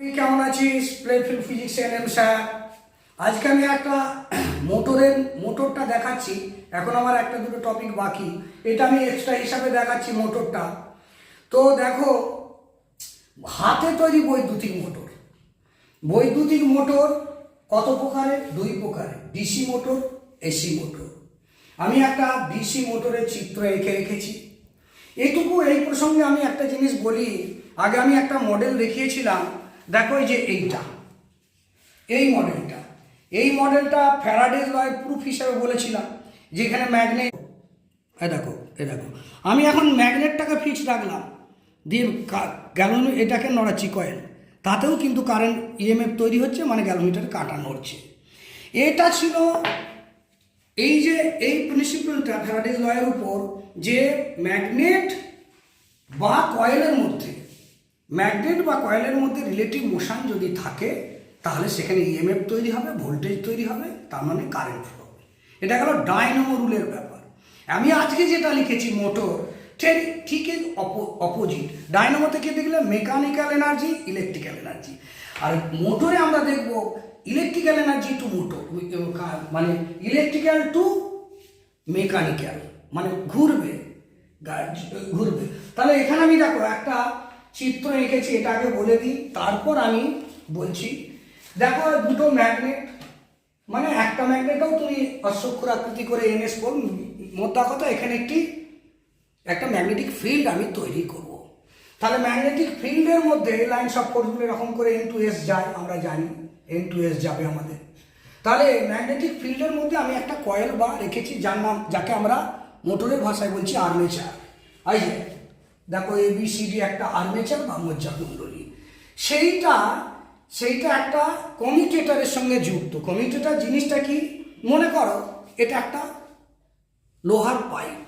তুই কেমন আছিস? প্লেফিল ফিজিক্সিয়ান স্যার। আজকে আমি একটা মোটরটা দেখাচ্ছি। এখন আমার একটা দুটো টপিক বাকি, এটা আমি এক্সট্রা হিসাবে দেখাচ্ছি মোটরটা। তো দেখো, হাতে তৈরি বৈদ্যুতিক মোটর কত প্রকারের? দুই প্রকারের, ডিসি মোটর, এসি মোটর। আমি একটা ডিসি মোটরের চিত্র এঁকে রেখেছি। এই প্রসঙ্গে আমি একটা জিনিস বলি। আগে আমি একটা মডেল দেখিয়েছিলাম, দেখো এই যে এই মডেলটা ফ্যারাডেজ লয়ের প্রুফ হিসাবে বলেছিলাম, যেখানে ম্যাগনেট, দেখো আমি এখন ম্যাগনেটটাকে ফিক্স রাখলাম, দিয়ে এটাকে নড়াচ্ছি কয়েল, তাতেও কিন্তু কারেন্ট ইএমএফ তৈরি হচ্ছে, মানে গ্যালোমিটার কাটা নড়ছে। এটা ছিল এই প্রিন্সিপালটা ফ্যারাডেজ লয়ের উপর, যে ম্যাগনেট বা কয়েলের মধ্যে রিলেটিভ মোশন যদি থাকে, তাহলে সেখানে ইএমএফ তৈরি হবে, ভোল্টেজ তৈরি হবে, তার মানে কারেন্ট ফ্লো হবে। এটা গেল ডায়নামো রুলের ব্যাপার। আমি আজকে যেটা লিখেছি মোটর, ঠিক অপোজিট। ডায়নামো থেকে দেখলে মেকানিক্যাল এনার্জি, ইলেকট্রিক্যাল এনার্জি, আর মোটরে আমরা দেখব ইলেকট্রিক্যাল এনার্জি টু মোটর, মানে ইলেকট্রিক্যাল টু মেকানিক্যাল, মানে ঘুরবে। তাহলে এখানে আমি দেখো একটা চিত্র এঁকেছি, এটা আগে বলে দিই, তারপর আমি বলছি। দেখো দুটো ম্যাগনেট, মানে একটা ম্যাগনেটও তুমি অশ্বক্ষর আকৃতি করে এনএস বল, মোদ্দা কথা এখানে একটা ম্যাগনেটিক ফিল্ড আমি তৈরি করব। তাহলে ম্যাগনেটিক ফিল্ডের মধ্যে লাইন্স অফ ফোর্সগুলো এরকম করে N to S যায়, আমরা জানি N to S যাবে আমাদের। তাহলে ম্যাগনেটিক ফিল্ডের মধ্যে আমি একটা কয়েল বা রেখেছি, যাকে আমরা মোটরের ভাষায় বলছি আর্মেচার। এই যে দেখো ABCD একটা আর্মেচার বা মজ্জা কুণ্ডলী। সেইটা একটা কমিউটেটরের সঙ্গে যুক্ত। কমিউটেটর জিনিসটা কি মনে করো, এটা একটা লোহার পাইপ।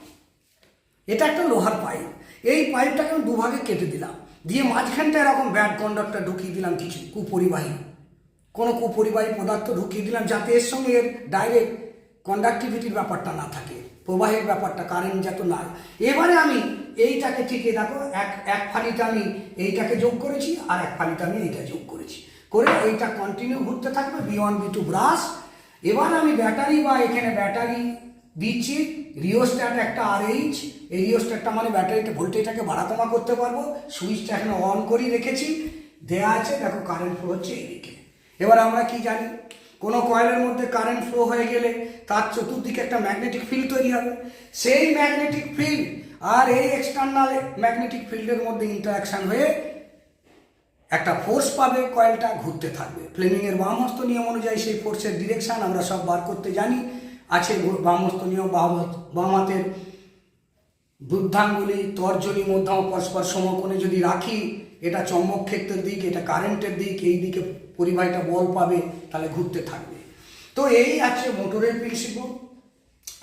এই পাইপটাকে আমি দুভাগে কেটে দিলাম, দিয়ে মাঝখানটা এরকম ব্যাড কন্ডাক্টর ঢুকিয়ে দিলাম, কিছু কোনো কুপরিবাহী পদার্থ ঢুকিয়ে দিলাম, যাতে এর সঙ্গে এর ডাইরেক্ট কন্ডাক্টিভিটির ব্যাপারটা না থাকে, প্রবাহের ব্যাপারটা, কারেন্ট যাতে না। এবারে আমি এইটাকে ঠিক দেখো, এক ফালিতে আমি এইটাকে যোগ করেছি, আর এক ফালিতে আমি এইটা যোগ করেছি, করে এইটা কন্টিনিউ ঘুরতে থাকবে, B1 B2 ব্রাশ। এবার আমি এখানে ব্যাটারি দিচ্ছি, রিওস্ট্যাট একটা RH। এই রিওস্ট্যাটটা মানে ব্যাটারিটা ভোল্টেজটাকে বাড়া কমা করতে পারবো। সুইচটা এখানে অন করেই রেখেছি, দেয়া আছে, দেখো কারেন্ট ফ্লো হচ্ছে এইদিকে। এবার আমরা কি জানি, কোনো কয়েলের মধ্যে কারেন্ট ফ্লো হয়ে গেলে তার চতুর্দিকে একটা ম্যাগনেটিক ফিল্ড তৈরি হবে। সেই ম্যাগনেটিক ফিল্ড আর এই এক্সটার্নাল ম্যাগনেটিক ফিল্ডের মধ্যে ইন্টারাকশন হয়ে একটা ফোর্স পাবে, কয়েলটা ঘুরতে থাকবে। ফ্লেমিংয়ের বামহস্ত নিয়ম অনুযায়ী সেই ফোর্সের ডিরেকশন আমরা সব বার করতে জানি, আছে বামহস্ত নিয়ম। বাম হাতের বৃদ্ধাঙ্গুলি, তর্জনী, মধ্যম পরস্পর সমকোণে যদি রাখি, এটা চৌম্বক ক্ষেত্রের দিক, এটা কারেন্টের দিক, এই দিকে পরিবাহীটা বল পাবে, তাহলে ঘুরতে থাকবে। তো এই আছে মোটরের প্রিন্সিপল।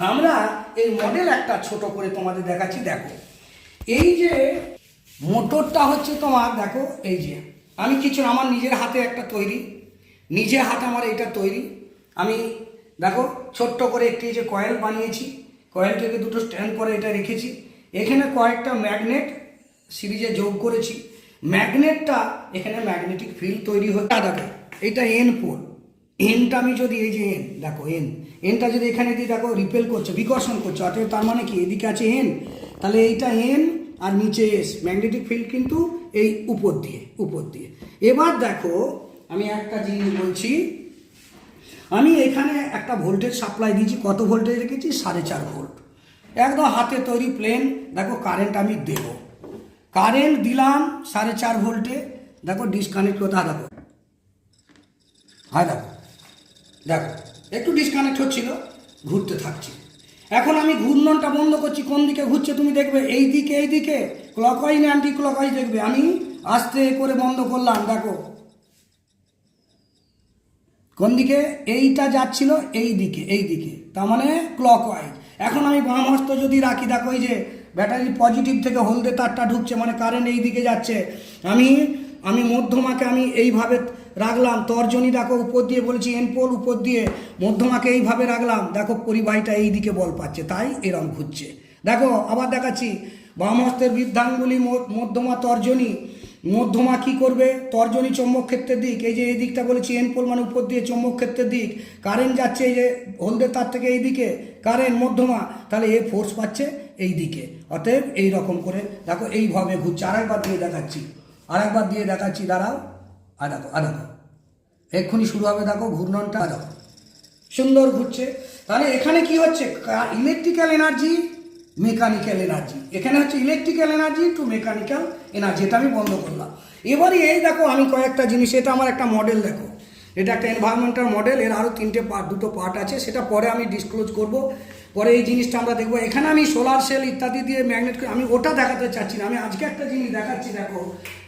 আমরা এই মডেল একটা ছোট করে তোমাদের দেখাচ্ছি। দেখো এই যে মোটরটা হচ্ছে তোমার, দেখো এই যে আমি কিছু আমার নিজের হাতে একটা তৈরি, নিজের হাতে আমার এটা তৈরি। আমি দেখো ছোট্ট করে একটি যে কয়েল বানিয়েছি, কয়েলটাকে দুটো স্ট্যান্ড করে এটা রেখেছি, এখানে কয়েকটা ম্যাগনেট সিরিজে যোগ করেছি। ম্যাগনেটটা এখানে ম্যাগনেটিক ফিল্ড তৈরি হচ্ছে। দেখো এটা N পোল, এনটা আমি যদি এই যে দেখো এনটা যদি এখানে দিয়ে দেখো রিপেল করছে, বিকর্ষণ করছে, অর্থাৎ তার মানে কি এদিকে আছে N, তাহলে এইটা N আর নিচে S। ম্যাগনেটিক ফিল্ড কিন্তু এই উপর দিয়ে। এবার দেখো আমি একটা জিনিস বলছি, আমি এখানে একটা ভোল্টেজ সাপ্লাই দিয়েছি, কত ভোল্টেজ রেখেছি? 4.5 ভোল্ট, একদম হাতে তৈরি প্লেন। দেখো কারেন্ট আমি দেব, কারেন্ট দিলাম 4.5 ভোল্টে। দেখো ডিসকানেক্ট কোথায়, দেখো একটু ডিসকানেক্ট হচ্ছিল, ঘুরতে থাকছে। এখন আমি ঘূর্ণনটা বন্ধ করছি, কোন দিকে ঘুরছে তুমি দেখবে, এই দিকে ক্লকওয়াইজ না অ্যান্টি ক্লকওয়াইজ দেখবে। আমি আস্তে করে বন্ধ করলাম, দেখো কোন দিকে, এইটা যাচ্ছিল এই দিকে, তার মানে ক্লকওয়াইজ। এখন আমি বাম হস্ত যদি রাখি, দেখো এই যে ব্যাটারি পজিটিভ থেকে হলদে তারটা ঢুকছে, মানে কারেন্ট এই দিকে যাচ্ছে। আমি মধ্যমাকে আমি এইভাবে রাখলাম, তর্জনী দেখো উপর দিয়ে বলেছি N পোল, উপর দিয়ে মধ্যমাকে এইভাবে রাখলাম, দেখো পরিবাহীটা এই দিকে বল পাচ্ছে, তাই এরম ঘুরছে। দেখো আবার দেখাচ্ছি, বাম হস্তের বৃদ্ধাঙ্গুলি, মধ্যমা, তর্জনী, মধ্যমা কি করবে, তর্জনী চৌম্বক ক্ষেত্রের দিক, এই যে এই দিকটা বলেছি এন পোল মানে উপর দিয়ে চৌম্বক ক্ষেত্রের দিক, কারেন্ট যাচ্ছে এই যে হলদের তার থেকে এই দিকে কারেন্ট মধ্যমা, তাহলে এ ফোর্স পাচ্ছে এই দিকে। অতএব এই রকম করে দেখো এইভাবে ঘুরছে। আরেকবার দিয়ে দেখাচ্ছি, দাঁড়াও, দেখো এক্ষুনি শুরু হবে, দেখো ঘূর্ণনটা, দেখো সুন্দর ঘুরছে। তাহলে এখানে কি হচ্ছে, ইলেকট্রিক্যাল এনার্জি মেকানিক্যাল এনার্জি, এখানে হচ্ছে electrical energy to mechanical energy. এটা আমি বন্ধ করলাম। এবারে এই দেখো আমি কয়েকটা জিনিস, এটা আমার একটা মডেল, দেখো এটা একটা এনভায়রনমেন্টাল মডেল, এর আরও দুটো পার্ট আছে, সেটা পরে আমি ডিসক্লোজ করব, পরে এই জিনিসটা আমরা দেখবো। এখানে আমি সোলার সেল ইত্যাদি দিয়ে ম্যাগনেট, আমি ওটা দেখাতে চাচ্ছি না, আমি আজকে একটা জিনিস দেখাচ্ছি। দেখো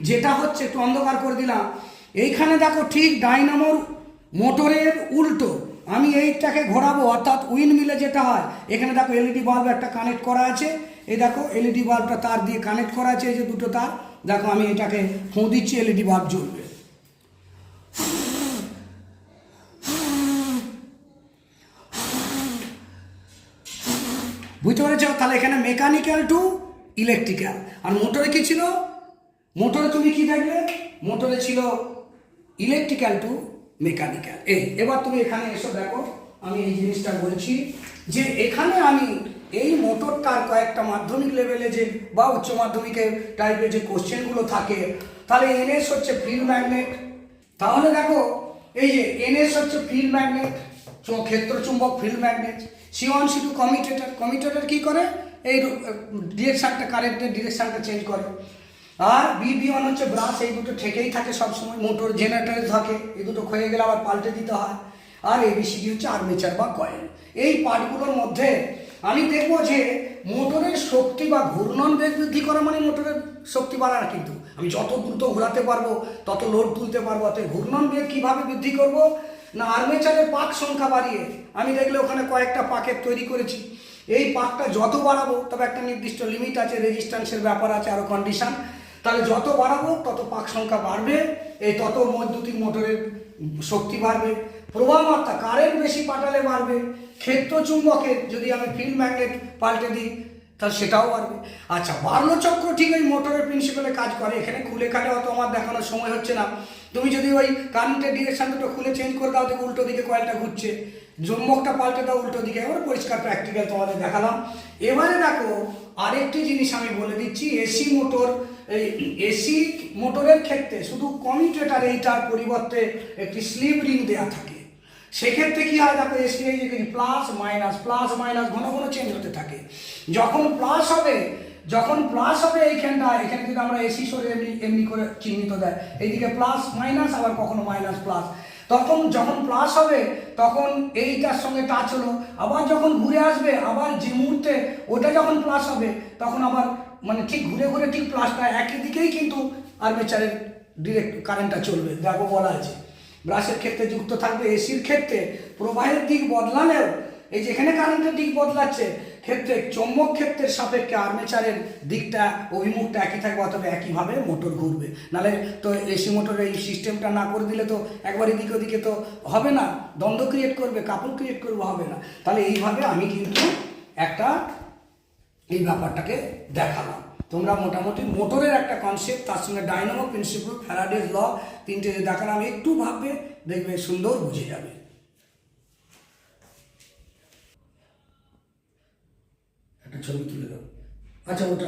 যেটা হচ্ছে, একটু অন্ধকার করে দিলাম, এইখানে দেখো ঠিক ডাইনামোর মোটরের উল্টো আমি এইটাকে ঘোরাবো, অর্থাৎ উইন্ড মিলে যেটা হয়, এখানে দেখো এলইডি বাল্ব একটা কানেক্ট করা আছে, এই দেখো এলইডি বাল্বটা তার দিয়ে কানেক্ট করা আছে, এই যে দুটো তার, দেখো আমি এটাকে ফোঁ দিচ্ছি, এলইডি বাল্ব জ্বলবে। বুঝতে পেরেছ? তাহলে এখানে মেকানিক্যাল টু ইলেকট্রিক্যাল। আর মোটরে কি ছিল, মোটরে তুমি কি দেখলে, মোটরে ছিল ইলেকট্রিক্যাল টু মেকানিক্যাল। এবার তুমি এখানে এসো, দেখো আমি এই জিনিসটা বলছি যে এখানে আমি এই মোটরটার কয়েকটা মাধ্যমিক লেভেলে যে বা উচ্চ মাধ্যমিকের টাইপের যে কোশ্চেনগুলো থাকে, তাহলে এনএস হচ্ছে ফিল্ড ম্যাগনেট, তাহলে দেখো এই যে এনএস হচ্ছে ফিল্ড ম্যাগনেট, ক্ষেত্র চুম্বক field magnet, C1 C2 commutator কি করে, এই ডিরেকশনটা, কারেন্টের ডিরেকশনটা চেঞ্জ করে। আর B1 হচ্ছে ব্রাশ, এই দুটো ঠেকেই থাকে সবসময়, মোটর জেনারেটরে থাকে, এই দুটো ক্ষয়ে গেলে আবার পাল্টে দিতে হয়। আর ABCD হচ্ছে আর্মেচার বা কয়েল। এই পার্টগুলোর মধ্যে আমি দেখবো যে মোটরের শক্তি বা ঘূর্ণন বেগ বৃদ্ধি করা মানে মোটরের শক্তি বাড়ানো, কিন্তু আমি যত দ্রুত ঘোরাতে পারবো তত লোড তুলতে পারবো। অর্থাৎ ঘূর্ণন বেগ কীভাবে বৃদ্ধি করব না, আর্মেচারের পাক সংখ্যা বাড়িয়ে, আমি দেখলে ওখানে কয়েকটা পাকের তৈরি করেছি, এই পাকটা যত বাড়াবো, তবে একটা নির্দিষ্ট লিমিট আছে, রেজিস্ট্যান্সের ব্যাপার আছে, আরও কন্ডিশন, তাহলে যত বাড়াবো তত পাক সংখ্যা বাড়বে, এই তত বৈদ্যুতিক মোটরের শক্তি বাড়বে, প্রবাহ মাত্রা কারেন্ট বেশি পাঠালে বাড়বে, ক্ষেত্র চুম্বকের যদি আমি ফিল্ড ম্যাগনেট পাল্টে দিই তাহলে সেটাও বাড়বে। আচ্ছা, বার্লো চক্র ঠিক ওই মোটরের প্রিন্সিপালে কাজ করে, এখানে খুলে খালে অত আমার দেখানোর সময় হচ্ছে না। তুমি যদি ওই কারেন্টের ডিরেকশন দুটো খুলে চেঞ্জ করে দাও, দেখো উল্টো দিকে কয়েলটা ঘুরছে, চুম্বকটা পাল্টে দাও উল্টো দিকে, এবার পরিষ্কার প্র্যাকটিক্যাল তোমাদের দেখালাম। এবারে দেখো আরেকটি জিনিস আমি বলে দিচ্ছি, এসি মোটর, এই এসি মোটরের ক্ষেত্রে শুধু কমিউটেটর এইটার পরিবর্তে একটি স্লিপ রিং দেওয়া থাকে, সেক্ষেত্রে কি হয় দেখো, এসি এই যে প্লাস মাইনাস ঘন ঘন চেঞ্জ হতে থাকে। যখন প্লাস হবে এইখানটা, এখানে যদি আমরা এসি সরে এমনি করে চিহ্নিত দেয়, এইদিকে প্লাস মাইনাস, আবার কখনো মাইনাস প্লাস, তখন যখন প্লাস হবে তখন এইটার সঙ্গে টাচ হলো, আবার যখন ঘুরে আসবে, আবার যে মুহূর্তে ওটা যখন প্লাস হবে তখন আবার মানে ঠিক ঘুরে ঘুরে ঠিক প্লাসটা একই দিকেই কিন্তু আর্মেচারের ডিরেক্ট কারেন্টটা চলবে। দেখো বলা আছে ব্রাশের ক্ষেত্রে যুক্ত থাকবে, এসির ক্ষেত্রে প্রবাহের দিক বদলালেও এই যেখানে কারেন্টের দিক বদলাচ্ছে ক্ষেত্রে চৌম্বক ক্ষেত্রের সাপেক্ষে আর্মেচারের দিকটা অভিমুখটা একই থাকবে, অথবা একইভাবে মোটর ঘুরবে। নাহলে তো এসি মোটরের এই সিস্টেমটা না করে দিলে তো একবার এদিকে ওদিকে তো হবে না, দ্বন্দ্ব ক্রিয়েট করবে, কাপল ক্রিয়েট করবে, হবে না। তাহলে এইভাবে আমি কিন্তু একটা এই ব্যাপারটাকে দেখালাম। তোমরা মোটামুটি মোটরের একটা কনসেপ্ট, তার সঙ্গে ডাইনামো প্রিন্সিপাল, ফ্যারাডেজ ল, তিনটে যে দেখালাম, একটু ভাববে, দেখবে সুন্দর বুঝে যাবে। একটা ছবি তুলে দাও। আচ্ছা, ওটা